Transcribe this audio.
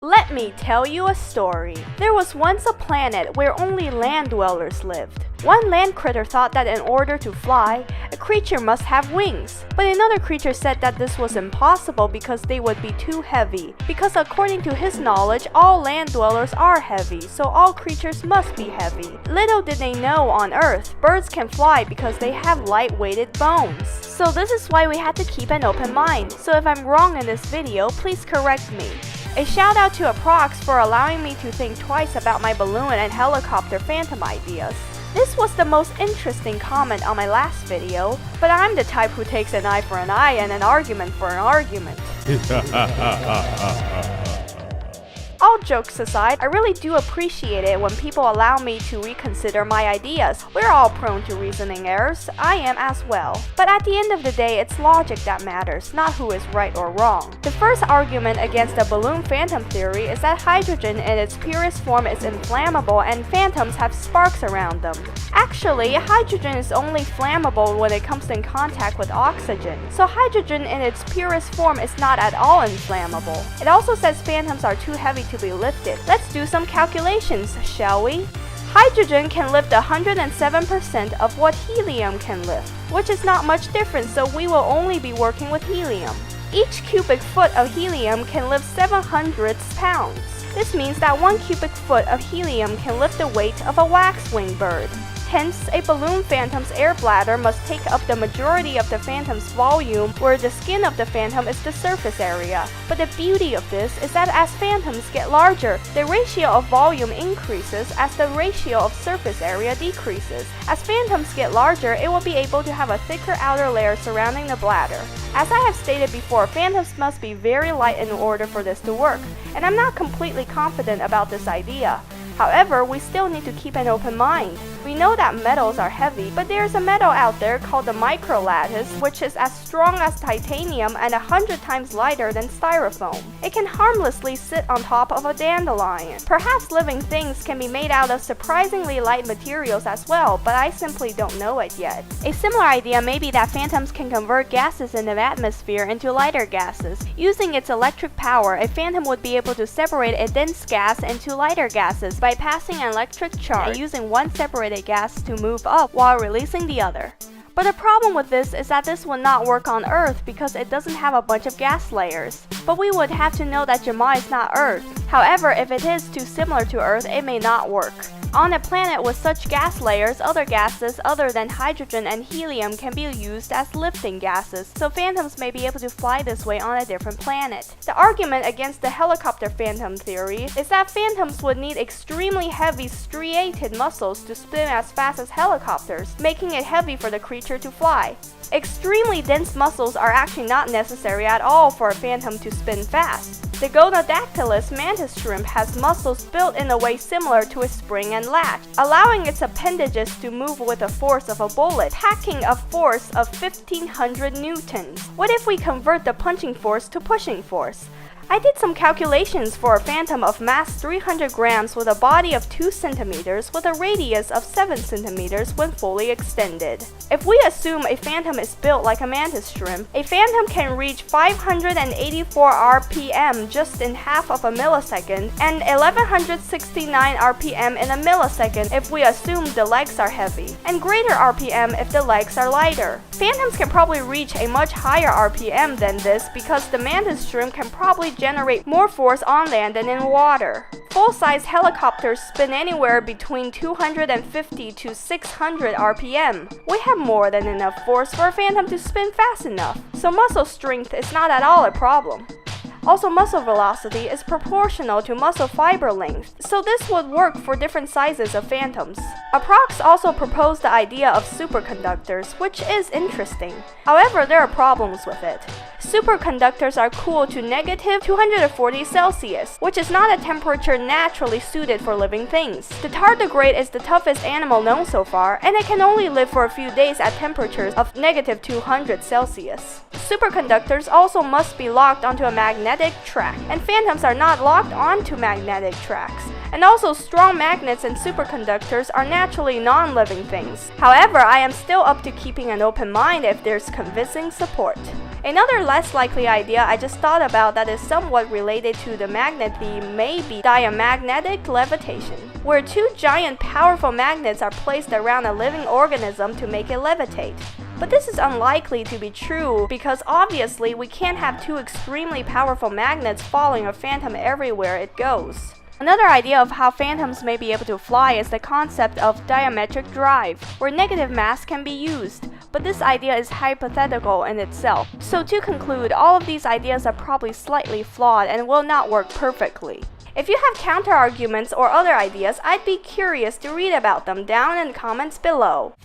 Let me tell you a story. There was once a planet where only land dwellers lived. One land critter thought that in order to fly, a creature must have wings. But another creature said that this was impossible because they would be too heavy. Because according to his knowledge, all land dwellers are heavy, so all creatures must be heavy. Little did they know on Earth, birds can fly because they have light-weighted bones. So this is why we had to keep an open mind. So if I'm wrong in this video, please correct me. A shout out to Aprox for allowing me to think twice about my balloon and helicopter phantom ideas. This was the most interesting comment on my last video, but I'm the type who takes an eye for an eye and an argument for an argument. All jokes aside, I really do appreciate it when people allow me to reconsider my ideas. We're all prone to reasoning errors. I am as well. But at the end of the day, it's logic that matters, not who is right or wrong. The first argument against the balloon phantom theory is that hydrogen in its purest form is inflammable and phantoms have sparks around them. Actually, hydrogen is only flammable when it comes in contact with oxygen. So hydrogen in its purest form is not at all inflammable. It also says phantoms are too heavy to be lifted. Let's do some calculations, shall we? Hydrogen can lift 107% of what helium can lift, which is not much different, so we will only be working with helium. Each cubic foot of helium can lift 700 pounds. This means that 1 cubic foot of helium can lift the weight of a waxwing bird. Hence, a balloon phantom's air bladder must take up the majority of the phantom's volume, where the skin of the phantom is the surface area. But the beauty of this is that as phantoms get larger, the ratio of volume increases as the ratio of surface area decreases. As phantoms get larger, it will be able to have a thicker outer layer surrounding the bladder. As I have stated before, phantoms must be very light in order for this to work, and I'm not completely confident about this idea. However, we still need to keep an open mind. We know that metals are heavy, but there's a metal out there called the microlattice, which is as strong as titanium and 100 times lighter than styrofoam. It can harmlessly sit on top of a dandelion. Perhaps living things can be made out of surprisingly light materials as well, but I simply don't know it yet. A similar idea may be that phantoms can convert gases in the atmosphere into lighter gases. Using its electric power, a phantom would be able to separate a dense gas into lighter gases by passing an electric charge and using one separated gas to move up while releasing the other. But the problem with this is that this would not work on Earth because it doesn't have a bunch of gas layers. But we would have to know that Jamai is not Earth. However, if it is too similar to Earth, it may not work. On a planet with such gas layers, other gases other than hydrogen and helium can be used as lifting gases, so phantoms may be able to fly this way on a different planet. The argument against the helicopter phantom theory is that phantoms would need extremely heavy striated muscles to spin as fast as helicopters, making it heavy for the creature to fly. Extremely dense muscles are actually not necessary at all for a phantom to spin fast. The gonadactylus mantis shrimp has muscles built in a way similar to a spring and latch, allowing its appendages to move with the force of a bullet, packing a force of 1500 newtons. What if we convert the punching force to pushing force? I did some calculations for a phantom of mass 300 grams with a body of 2 centimeters with a radius of 7 centimeters when fully extended. If we assume a phantom is built like a mantis shrimp, a phantom can reach 584 RPM just in half of a millisecond and 1169 RPM in a millisecond if we assume the legs are heavy, and greater RPM if the legs are lighter. Phantoms can probably reach a much higher RPM than this because the mantis shrimp can probably generate more force on land than in water. Full-size helicopters spin anywhere between 250 to 600 RPM. We have more than enough force for a phantom to spin fast enough, so muscle strength is not at all a problem. Also, muscle velocity is proportional to muscle fiber length, so this would work for different sizes of phantoms. Aprox also proposed the idea of superconductors, which is interesting. However, there are problems with it. Superconductors are cooled to negative 240 Celsius, which is not a temperature naturally suited for living things. The tardigrade is the toughest animal known so far, and it can only live for a few days at temperatures of negative 200 Celsius. Superconductors also must be locked onto a magnetic track, and phantoms are not locked onto magnetic tracks. And also, strong magnets and superconductors are naturally non-living things. However, I am still up to keeping an open mind if there's convincing support. Another less likely idea I just thought about that is somewhat related to the magnet theme may be diamagnetic levitation, where two giant powerful magnets are placed around a living organism to make it levitate. But this is unlikely to be true because obviously we can't have two extremely powerful magnets following a phantom everywhere it goes. Another idea of how phantoms may be able to fly is the concept of diametric drive, where negative mass can be used, but this idea is hypothetical in itself. So to conclude, all of these ideas are probably slightly flawed and will not work perfectly. If you have counter-arguments or other ideas, I'd be curious to read about them down in the comments below.